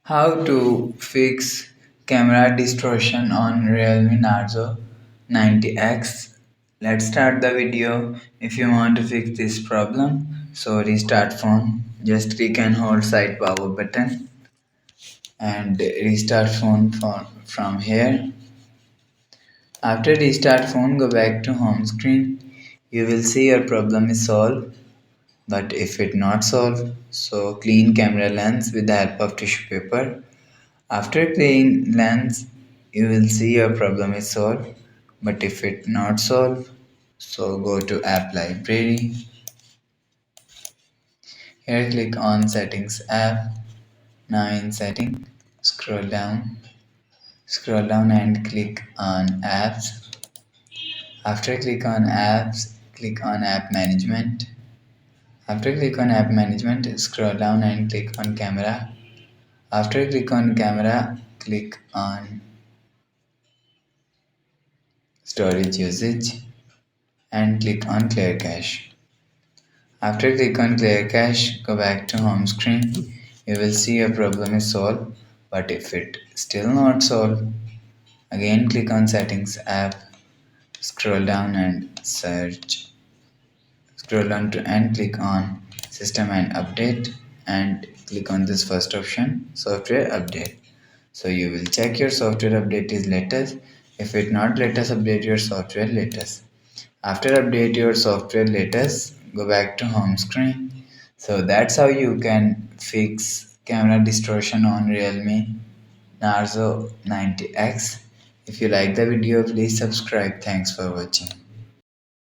How to fix camera distortion on Realme Narzo 90x. Let's start the video. If you want to fix this problem, so restart phone. Just click and hold side power button and restart phone from here. After restart phone, go back to home screen. You will see your problem is solved. But if it not solved, so clean camera lens with the help of tissue paper. After cleaning lens, you will see your problem is solved. But if it not solved, so go to app library. Here click on settings app. Now in setting, scroll down and click on apps. After click on apps, click on app management. After click on app management, scroll down and click on camera. After click on camera, click on storage usage and click on clear cache. After click on clear cache, go back to home screen. You will see your problem is solved. But if it still not solved, again click on settings app, scroll down and search. Scroll down to and click on system and update and click on this first option, software update. So you will check your software update is latest. If it not latest, update your software latest. After update your software latest, go back to home screen. So that's how you can fix camera distortion on Realme Narzo 90x. If you like the video, please subscribe. Thanks for watching.